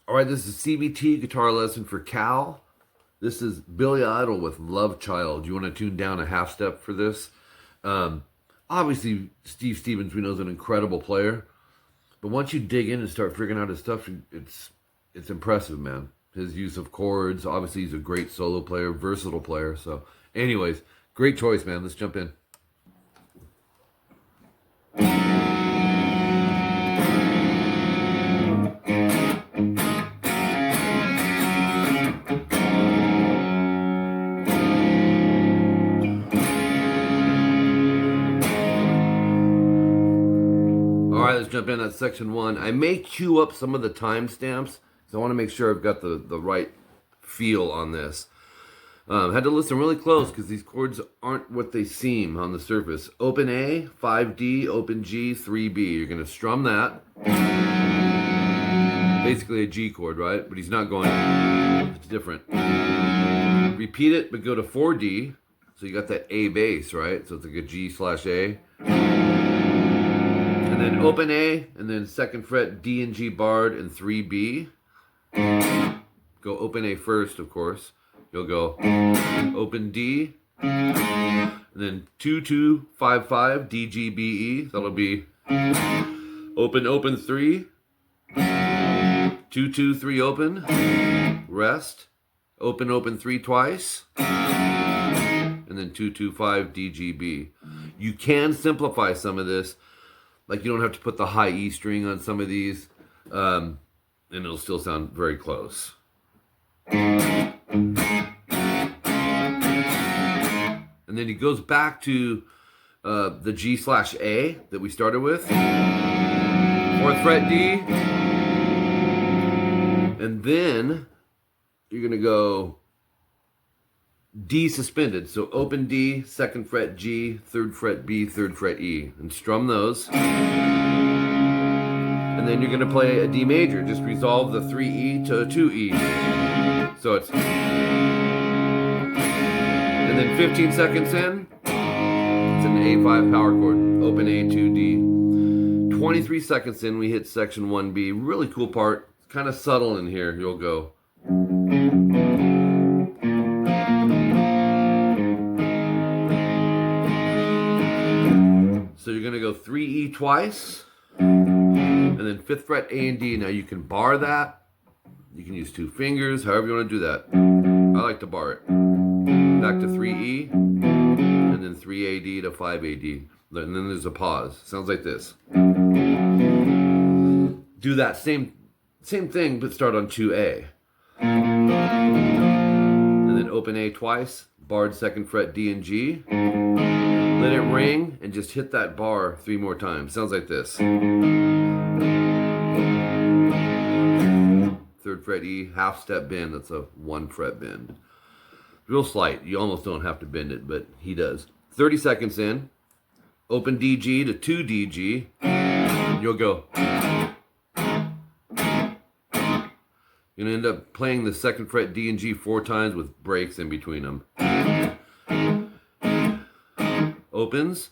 All right, this is CBT guitar lesson for Cal. This is Billy Idol with Love Child. You want to tune down a half step for this? Obviously, Steve Stevens, we know, is an incredible player. But once you dig in and start figuring out his stuff, it's impressive, man. His use of chords. Obviously, he's a great solo player, versatile player. So, anyways, great choice, man. Let's jump in. All right, let's jump in at section 1. I may cue up some of the timestamps because I want to make sure I've got the right feel on this. Had to listen really close because these chords aren't what they seem on the surface. Open A, 5D, open G, 3B. You're going to strum that. Basically a G chord, right? But he's not going, it's different. Repeat it, but go to 4D. So you got that A bass, right? So it's like a G/A. And then open A, and then second fret D and G barred and 3B. Go open A first, of course. You'll go open D, and then 2-2-5-5 D G B E. That'll be open 3, 2-2-3 open, rest, open 3 twice, and then 2-2-5 D G B. You can simplify some of this. Like, you don't have to put the high E string on some of these, and it'll still sound very close. And then he goes back to the G/A that we started with. 4th fret D. And then you're going to go D suspended. So open D, 2nd fret G, 3rd fret B, 3rd fret E. And strum those. And then you're going to play a D major. Just resolve the 3E to a 2E. So it's... And then 15 seconds in, it's an A5 power chord. Open A, 2D. 23 seconds in, we hit section 1B. Really cool part. It's kind of subtle in here. You'll go... So you're going to go 3E twice, and then 5th fret A and D. Now you can bar that. You can use 2 fingers, however you want to do that. I like to bar it. Back to 3E, and then 3AD to 5AD. And then there's a pause. Sounds like this. Do that same thing, but start on 2A. And then open A twice, barred 2nd fret D and G. Let it ring, and just hit that bar 3 more times. Sounds like this. 3rd fret E, half step bend. That's a 1 fret bend. Real slight. You almost don't have to bend it, but he does. 30 seconds in. Open DG to 2DG. You'll go. You're going to end up playing the 2nd fret D and G 4 times with breaks in between them. Opens,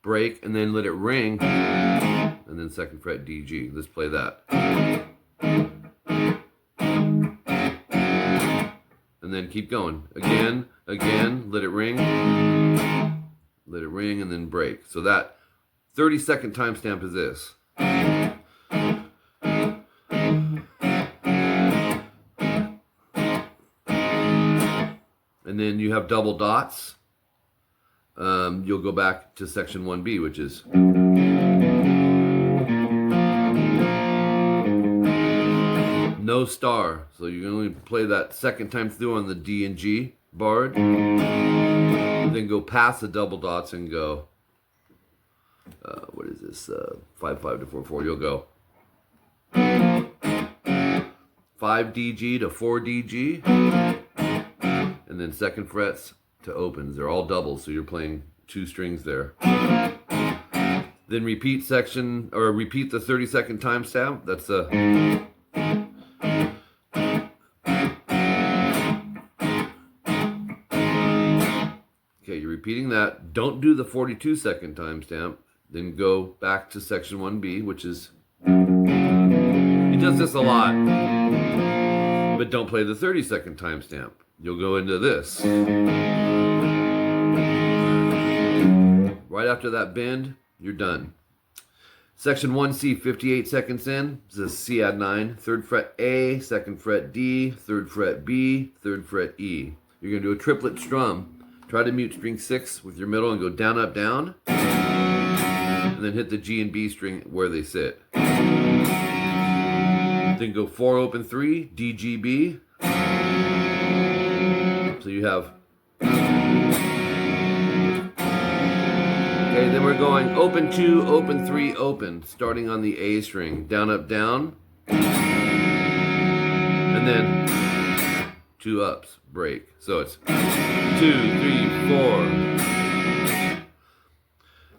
break, and then let it ring, and then 2nd fret D, G. Let's play that. And then keep going. Again, let it ring, and then break. So that 30-second timestamp is this. And then you have double dots. You'll go back to section 1B, which is no star. So you can only play that 2nd time through on the D and G barred. Then go past the double dots and go, what is this? 5-5 to 4-4. You'll go 5DG to 4DG. And then 2nd frets to opens. They're all doubles, so you're playing 2 strings there. Then repeat the 30-second timestamp. That's a... Okay, you're repeating that. Don't do the 42-second timestamp. Then go back to section 1B, which is... You He does this a lot. But don't play the 30-second timestamp. You'll go into this. Right after that bend, you're done. Section 1C, 58 seconds in. This is C add 9. 3rd fret A, 2nd fret D, 3rd fret B, 3rd fret E. You're going to do a triplet strum. Try to mute string 6 with your middle and go down, up, down. And then hit the G and B string where they sit. Then go 4, open 3, D, G, B. So you have... Okay, then we're going open 2, open 3, open, starting on the A string. Down, up, down. And then 2 ups, break. So it's 2, 3, 4.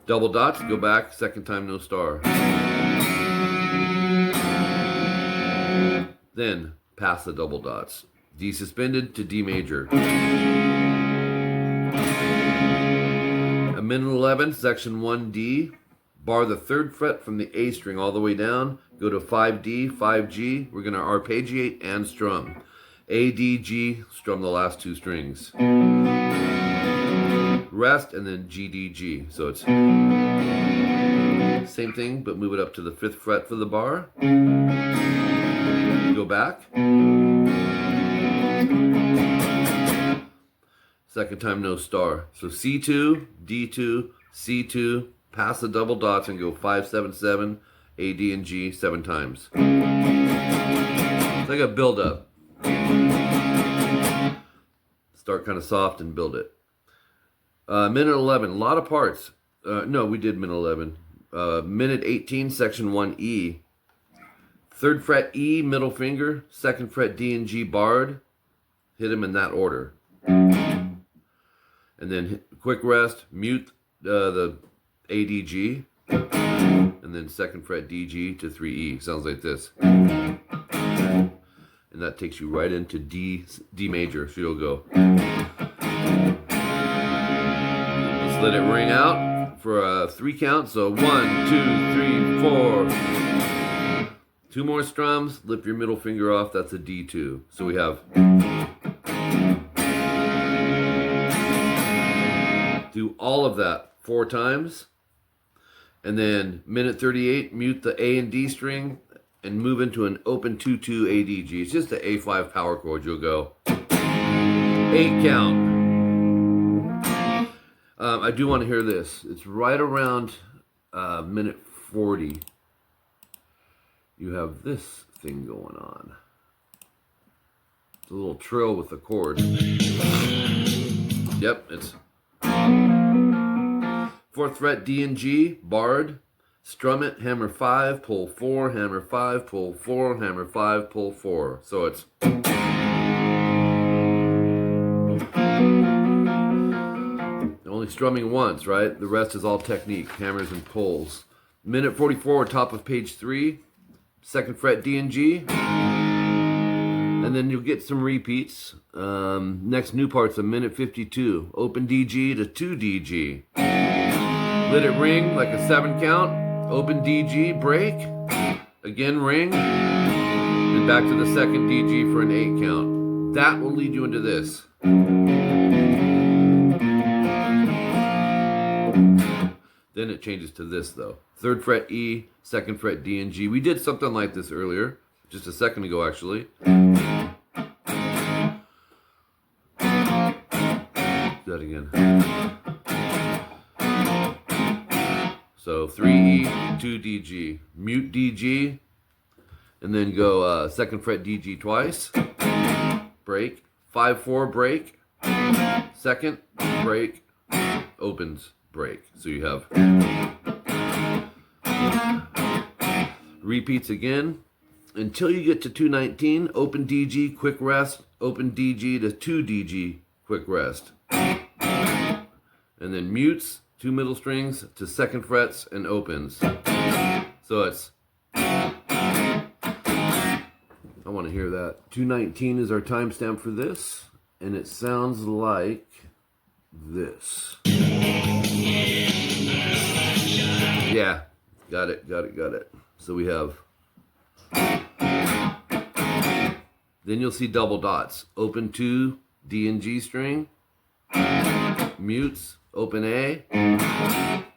Double dots, go back, second time no star. Then pass the double dots. D suspended to D major. A minute 11, section 1D. Bar the 3rd fret from the A string all the way down. Go to 5D, 5G. We're going to arpeggiate and strum. A, D, G, strum the last 2 strings. Rest, and then G, D, G. So it's same thing, but move it up to the 5th fret for the bar. Go back. Second time no star. So C2, D2, C2, pass the double dots and go 5, 7, 7, A, D, and G 7 times. It's like a build up. Start kind of soft and build it. Minute 11, a lot of parts. No, we did minute 11. Minute 18, section 1E. 3rd fret E, middle finger. 2nd fret D and G barred. Hit them in that order. And then quick rest, mute the ADG. And then 2nd fret DG to 3E. Sounds like this. And that takes you right into D major. So you'll go. Just let it ring out for a 3 count. So 1, 2, 3, 4. 2 more strums. Lift your middle finger off. That's a D2. So we have. Do all of that 4 times. And then minute 38, mute the A and D string and move into an open 2-2 ADG. It's just the A5 power chord. You'll go 8 count. I do want to hear this. It's right around minute 40. You have this thing going on. It's a little trill with the chord. Yep, it's 4th fret D and G, barred. Strum it, hammer 5, pull 4, hammer 5, pull 4, hammer 5, pull 4. So it's only strumming once, right? The rest is all technique, hammers and pulls. Minute 44, top of page 3, 2nd fret D and G. And then you'll get some repeats. Next new part's a minute 52. Open DG to 2 DG. Let it ring like a 7 count. Open DG, break. Again ring. And back to the 2nd DG for an 8 count. That will lead you into this. Then it changes to this though. 3rd fret E, 2nd fret D and G. We did something like this earlier. Just a second ago actually. Do that again. So 3E, 2DG, mute DG, and then go 2nd fret DG twice, break, 5-4 break, 2nd, break, opens, break. So you have repeats again until you get to 219, open DG, quick rest, open DG to 2DG, quick rest. And then mutes, 2 middle strings to 2nd frets and opens. So it's, I want to hear that. 219 is our timestamp for this, and it sounds like this. Yeah, got it. So we have Then you'll see double dots. Open 2, D and G string. Mutes, open A.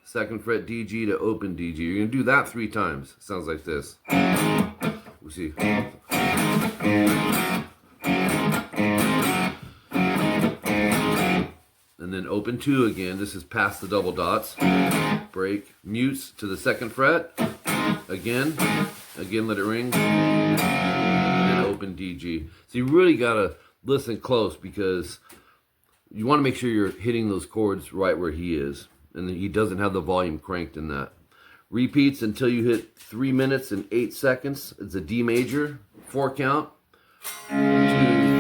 2nd fret D, G to open D, G. You're going to do that 3 times. Sounds like this. We'll see. And then open 2 again. This is past the double dots. Break, mutes to the 2nd fret. Again, let it ring. And then open D, G. So you really got to listen close because you want to make sure you're hitting those chords right where he is. And he doesn't have the volume cranked in that. Repeats until you hit 3 minutes and 8 seconds. It's a D major, 4 count. 2,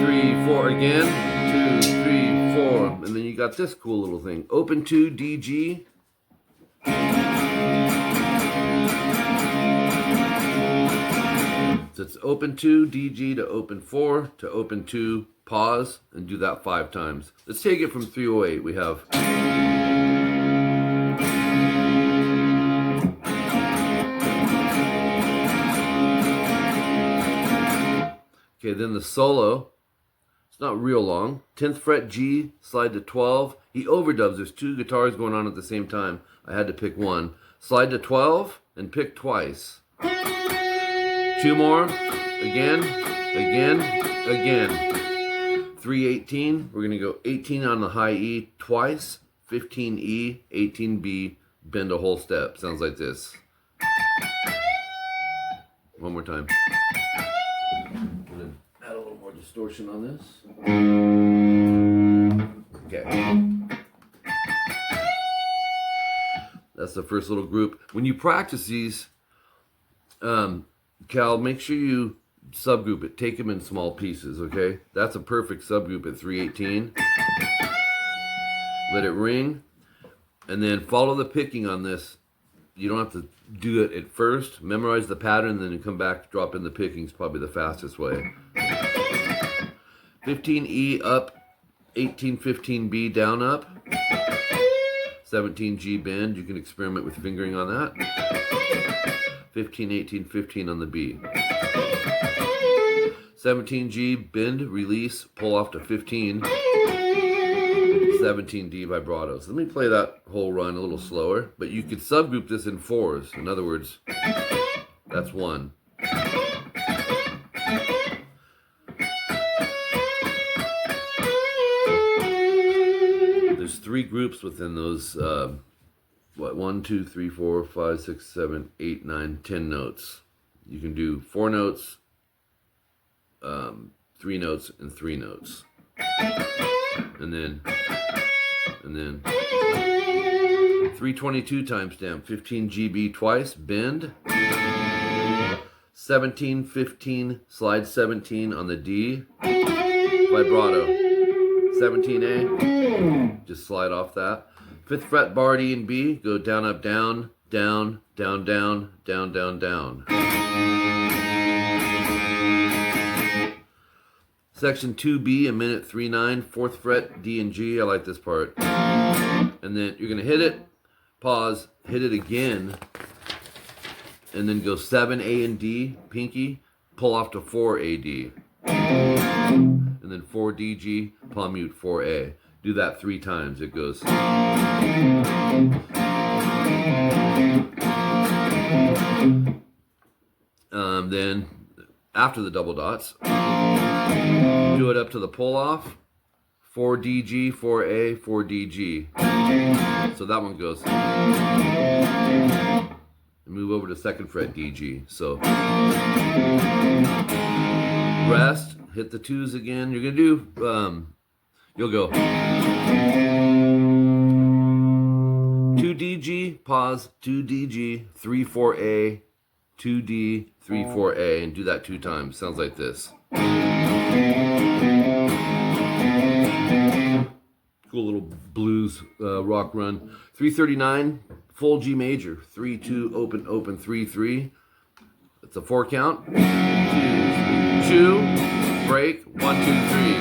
3, 4 again. 2, 3, 4. And then you got this cool little thing. Open 2, D, G. So it's open 2, D, G to open 4 to open 2, pause, and do that 5 times. Let's take it from 308. We have... Okay, then the solo, it's not real long. 10th fret G, slide to 12. He overdubs. There's 2 guitars going on at the same time. I had to pick one. Slide to 12 and pick twice. 2 more. Again, again, again. 318. We're going to go 18 on the high E twice. 15 E, 18 B, bend a whole step. Sounds like this. One more time. Add a little more distortion on this. Okay. That's the first little group. When you practice these, Cal, make sure you subgroup it. Take them in small pieces, okay? That's a perfect subgroup at 318. Let it ring. And then follow the picking on this. You don't have to do it at first. Memorize the pattern, then you come back, drop in the picking is probably the fastest way. 15E up, 18, 15B down up. 17G bend, you can experiment with fingering on that. 15, 18, 15 on the B. 17G bend, release, pull off to 15. 17D vibrato. So let me play that whole run a little slower, but you could subgroup this in 4s. In other words, that's 1. There's 3 groups within those, 1, 2, 3, 4, 5, 6, 7, 8, 9, 10 notes. You can do 4 notes, 3 notes, and 3 notes. And then 322 timestamp, 15 GB twice, bend. 17, 15, slide 17 on the D, vibrato. 17A, just slide off that. 5th fret bar D and B, go down, up, down, down, down, down, down, down, down. Section 2B, a minute 3/9, 4th fret D and G. I like this part. And then you're gonna hit it, pause, hit it again, and then go 7 A and D, pinky, pull off to 4 A D, and then 4 D G, palm mute 4 A. Do that 3 times. It goes. Then after the double dots, do it up to the pull off. 4 D G, 4 A, 4 D G. So that one goes. Move over to 2nd fret D G. So rest, hit the 2s again. You're gonna do. You'll go 2 D G, pause, 2 D G, 3 4 A, 2 D, 3 4 A, and do that 2 times. Sounds like this. Cool little blues rock run. 339, full G major. 3 2, open open 3 3. It's a 4 count. 2 break 1 2 3.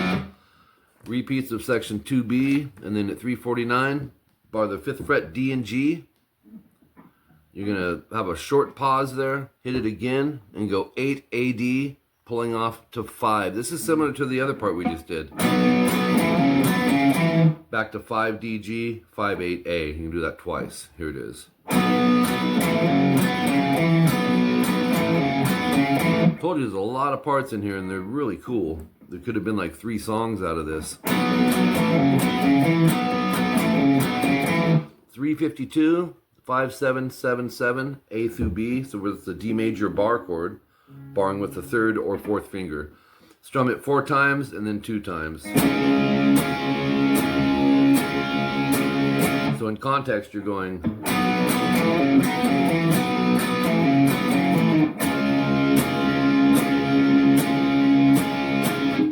Repeats of section 2B, and then at 349, bar the 5th fret D and G. You're gonna have a short pause there, hit it again, and go 8 AD, pulling off to 5. This is similar to the other part we just did. Back to 5 D G, 5 8 A. You can do that twice. Here it is. Told you there's a lot of parts in here, and they're really cool. There could have been like 3 songs out of this. 352, 5 7 7 7, A through B. So it's the D major bar chord, barring with the 3rd or 4th finger. Strum it 4 times and then 2 times. So in context, you're going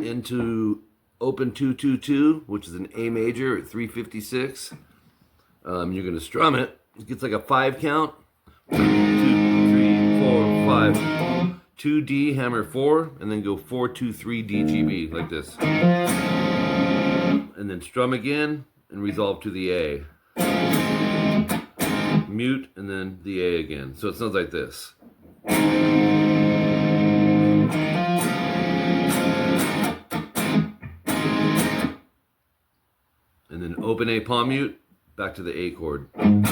into open 222, which is an A major at 356. You're going to strum it. It gets like a 5 count. 1, 2, 3, 4, 5. 2 D, hammer 4, and then go 4 2 3 D G B like this. And then strum again and resolve to the A. Mute and then the A again. So it sounds like this. And then open A, palm mute, back to the A chord. And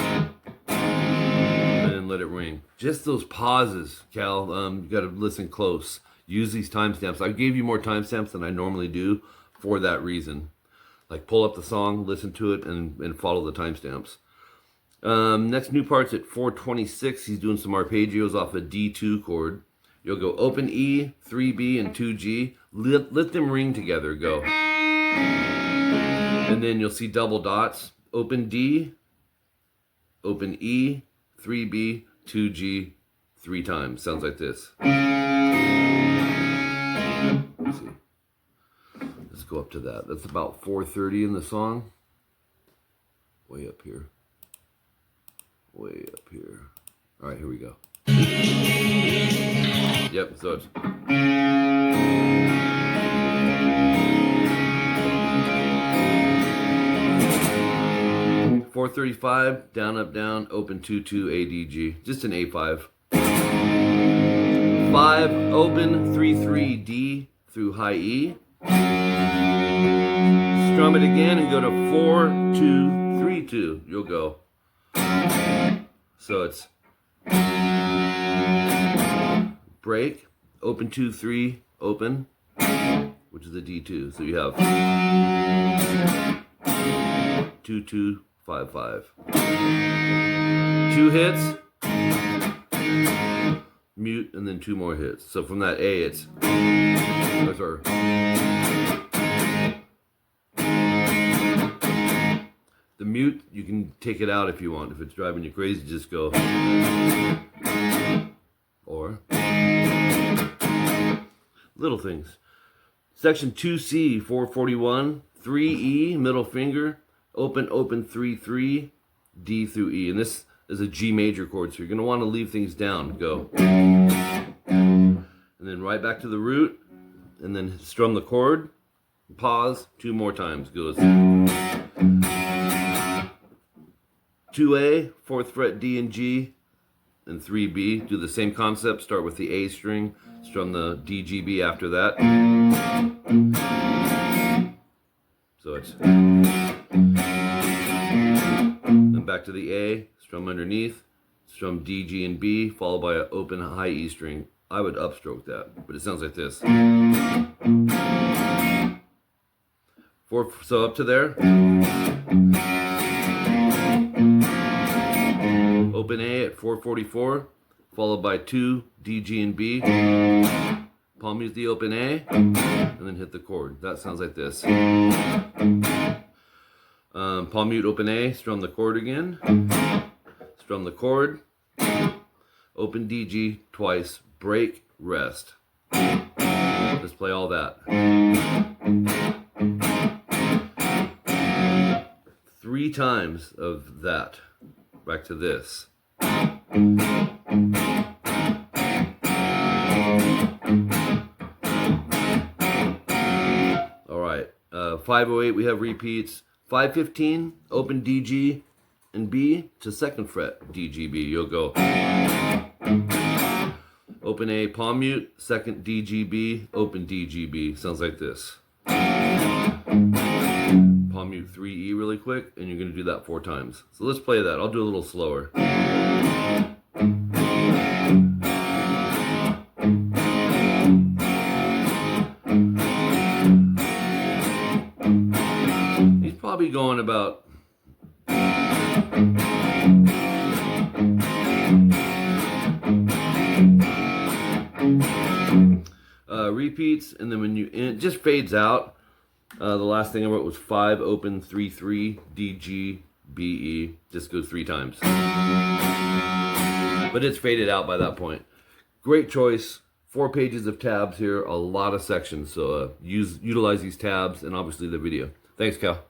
then let it ring. Just those pauses, Cal, you gotta listen close. Use these timestamps. I gave you more timestamps than I normally do for that reason. Like pull up the song, listen to it, and follow the timestamps. Next new part's at 426. He's doing some arpeggios off a D2 chord. You'll go open E, 3B, and 2G. Let them ring together, go. And then you'll see double dots. Open D, open E, 3B, 2G, 3 times. Sounds like this. Let's see. Let's go up to that. That's about 4:30 in the song. Way up here. Way up here. All right, here we go. Yep, so it's... 435, down, up, down, open 2-2, A, D, G. Just an A5. 5, open, 3-3, D through high E. Strum it again and go to 4-2-3-2. You'll go. So it's break, open 2-3, open, which is a D2. So you have 2-2, 5-5. 2 hits, mute, and then 2 more hits. So from that A, it's the mute, you can take it out if you want. If it's driving you crazy, just go. Or little things. Section 2C, 441, 3E, middle finger. Open, open, 3-3, D through E. And this is a G major chord, so you're going to want to leave things down. Go. And then right back to the root, and then strum the chord, pause, 2 more times. Goes 2A, 4th fret D and G, and 3B. Do the same concept, start with the A string, strum the D, G, B after that. So it's... Then back to the A, strum underneath, strum D, G, and B, followed by an open high E string. I would upstroke that, but it sounds like this. So up to there. Open A at 444, followed by 2 D, G, and B. Palm mute the open A, and then hit the chord. That sounds like this. Palm mute open A, strum the chord again, strum the chord, open D, G twice, break, rest. Let's play all that. 3 times of that. Back to this. All right, 508 we have repeats. 515, open D, G, and B to 2nd fret, D, G, B. You'll go. Open A, palm mute, second D, G, B, open D, G, B. Sounds like this. Palm mute 3E really quick, and you're going to do that 4 times. So let's play that. I'll do a little slower. He's probably going about... repeats, and then when you... and it just fades out. The last thing I wrote was 5, open, 3, 3, D, G, B, E. Just goes 3 times. But it's faded out by that point. Great choice. 4 pages of tabs here, a lot of sections. So utilize these tabs and obviously the video. Thanks, Cal.